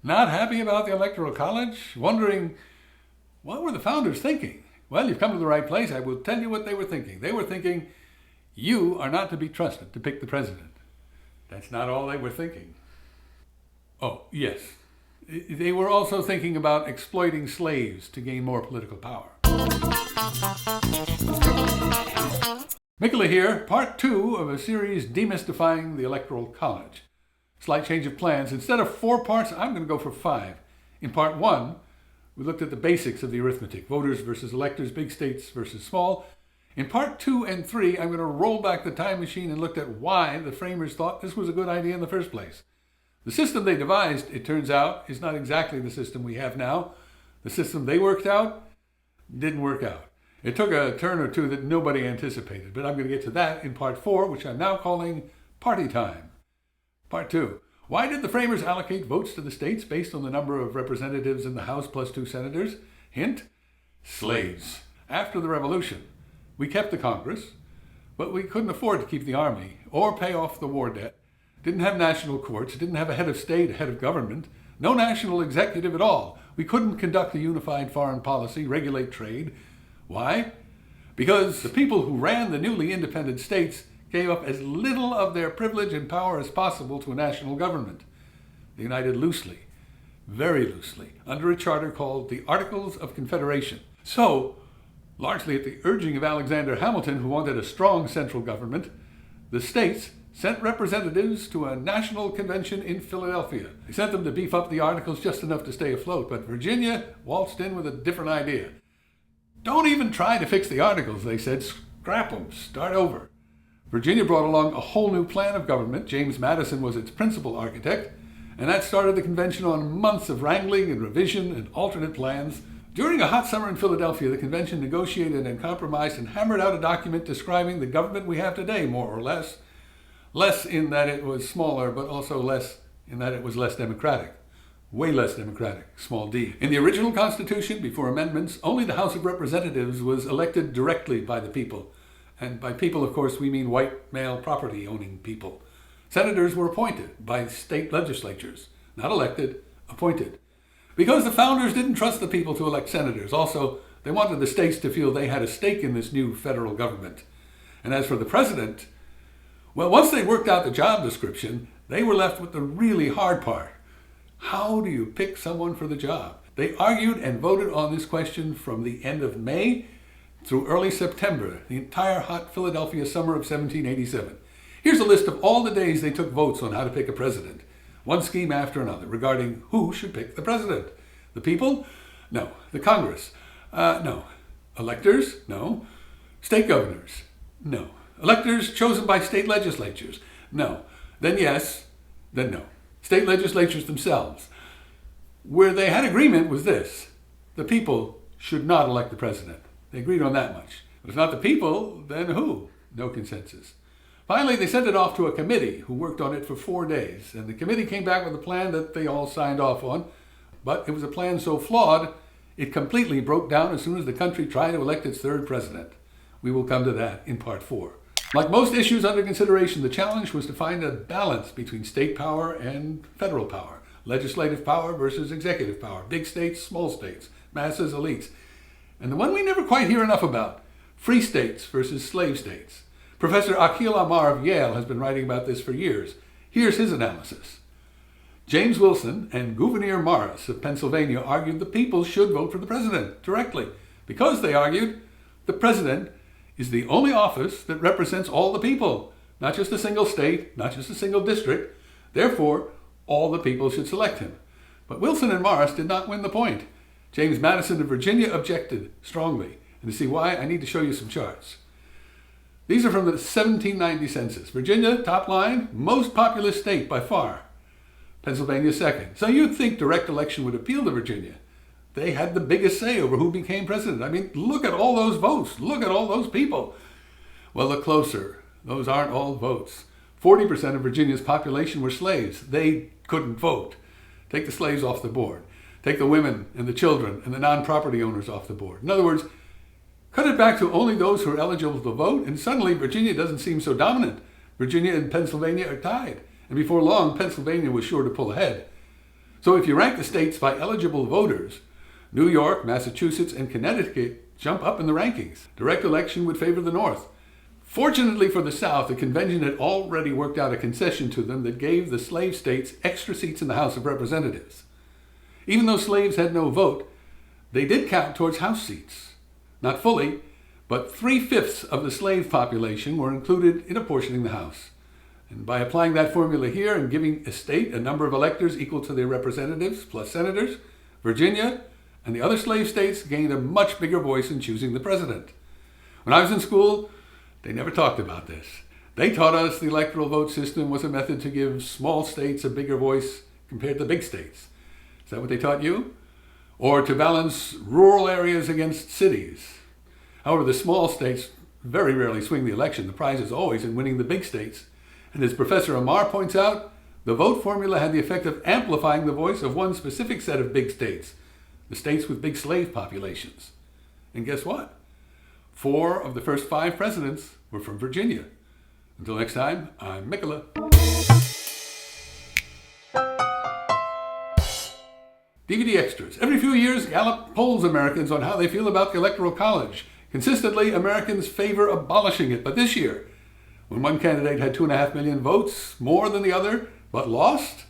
Not happy about the Electoral College? Wondering, what were the founders thinking? Well, you've come to the right place. I will tell you what they were thinking. They were thinking, you are not to be trusted to pick the president. That's not all they were thinking. Oh, yes. They were also thinking about exploiting slaves to gain more political power. Mikula here, part 2 of a series demystifying the Electoral College. Slight change of plans. Instead of 4 parts, I'm going to go for 5. In part 1, we looked at the basics of the arithmetic, voters versus electors, big states versus small. In part 2 and 3, I'm going to roll back the time machine and look at why the framers thought this was a good idea in the first place. The system they devised, it turns out, is not exactly the system we have now. The system they worked out didn't work out. It took a turn or two that nobody anticipated, but I'm going to get to that in part 4, which I'm now calling Party Time. Part 2. Why did the framers allocate votes to the states based on the number of representatives in the House plus 2 senators? Hint, slaves. After the Revolution, we kept the Congress, but we couldn't afford to keep the army or pay off the war debt. Didn't have national courts, didn't have a head of state, a head of government, no national executive at all. We couldn't conduct a unified foreign policy, regulate trade. Why? Because the people who ran the newly independent states gave up as little of their privilege and power as possible to a national government. They united loosely, very loosely, under a charter called the Articles of Confederation. So, largely at the urging of Alexander Hamilton, who wanted a strong central government, the states sent representatives to a national convention in Philadelphia. They sent them to beef up the Articles just enough to stay afloat, but Virginia waltzed in with a different idea. Don't even try to fix the Articles, they said. Scrap them, start over. Virginia brought along a whole new plan of government. James Madison was its principal architect, and that started the convention on months of wrangling and revision and alternate plans. During a hot summer in Philadelphia, the convention negotiated and compromised and hammered out a document describing the government we have today, more or less. Less in that it was smaller, but also less in that it was less democratic. Way less democratic, small d. In the original Constitution, before amendments, only the House of Representatives was elected directly by the people. And by people, of course, we mean white male property-owning people. Senators were appointed by state legislatures, not elected, appointed. Because the founders didn't trust the people to elect senators. Also, they wanted the states to feel they had a stake in this new federal government. And as for the president, well, once they worked out the job description, they were left with the really hard part. How do you pick someone for the job? They argued and voted on this question from the end of May through early September, the entire hot Philadelphia summer of 1787. Here's a list of all the days they took votes on how to pick a president. One scheme after another regarding who should pick the president. The people? No. The Congress? No. Electors? No. State governors? No. Electors chosen by state legislatures? No. Then yes, then no. State legislatures themselves. Where they had agreement was this: the people should not elect the president. They agreed on that much. But if not the people, then who? No consensus. Finally, they sent it off to a committee who worked on it for 4 days, and the committee came back with a plan that they all signed off on. But it was a plan so flawed, it completely broke down as soon as the country tried to elect its third president. We will come to that in part 4. Like most issues under consideration, the challenge was to find a balance between state power and federal power, legislative power versus executive power, big states, small states, masses, elites. And the one we never quite hear enough about, free states versus slave states. Professor Akhil Amar of Yale has been writing about this for years. Here's his analysis. James Wilson and Gouverneur Morris of Pennsylvania argued the people should vote for the president directly because, they argued, the president is the only office that represents all the people, not just a single state, not just a single district. Therefore, all the people should select him. But Wilson and Morris did not win the point. James Madison of Virginia objected strongly. And to see why, I need to show you some charts. These are from the 1790 census. Virginia, top line, most populous state by far. Pennsylvania second. So you'd think direct election would appeal to Virginia. They had the biggest say over who became president. I mean, look at all those votes. Look at all those people. Well, look closer. Those aren't all votes. 40% of Virginia's population were slaves. They couldn't vote. Take the slaves off the board. Take the women and the children and the non-property owners off the board. In other words, cut it back to only those who are eligible to vote, and suddenly Virginia doesn't seem so dominant. Virginia and Pennsylvania are tied. And before long, Pennsylvania was sure to pull ahead. So if you rank the states by eligible voters, New York, Massachusetts, and Connecticut jump up in the rankings. Direct election would favor the North. Fortunately for the South, the convention had already worked out a concession to them that gave the slave states extra seats in the House of Representatives. Even though slaves had no vote, they did count towards House seats. Not fully, but 3/5 of the slave population were included in apportioning the House. And by applying that formula here and giving a state a number of electors equal to their representatives plus senators, Virginia and the other slave states gained a much bigger voice in choosing the president. When I was in school, they never talked about this. They taught us the electoral vote system was a method to give small states a bigger voice compared to big states. Is that what they taught you? Or to balance rural areas against cities. However, the small states very rarely swing the election. The prize is always in winning the big states. And as Professor Amar points out, the vote formula had the effect of amplifying the voice of one specific set of big states, the states with big slave populations. And guess what? 4 of the first 5 presidents were from Virginia. Until next time, I'm Mikola. DVD extras. Every few years, Gallup polls Americans on how they feel about the Electoral College. Consistently, Americans favor abolishing it. But this year, when one candidate had 2.5 million votes, more than the other, but lost,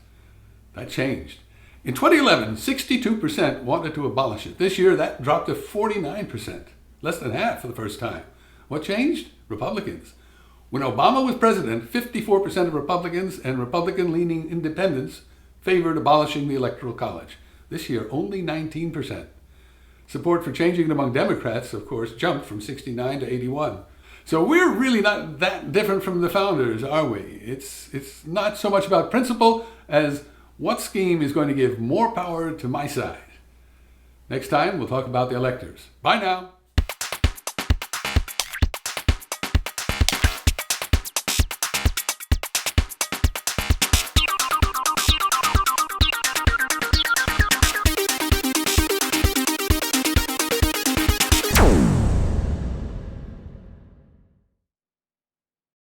that changed. In 2011, 62% wanted to abolish it. This year, that dropped to 49%, less than half for the first time. What changed? Republicans. When Obama was president, 54% of Republicans and Republican-leaning independents favored abolishing the Electoral College. This year, only 19%. Support for changing it among Democrats, of course, jumped from 69 to 81. So we're really not that different from the founders, are we? It's not so much about principle as what scheme is going to give more power to my side. Next time, we'll talk about the electors. Bye now.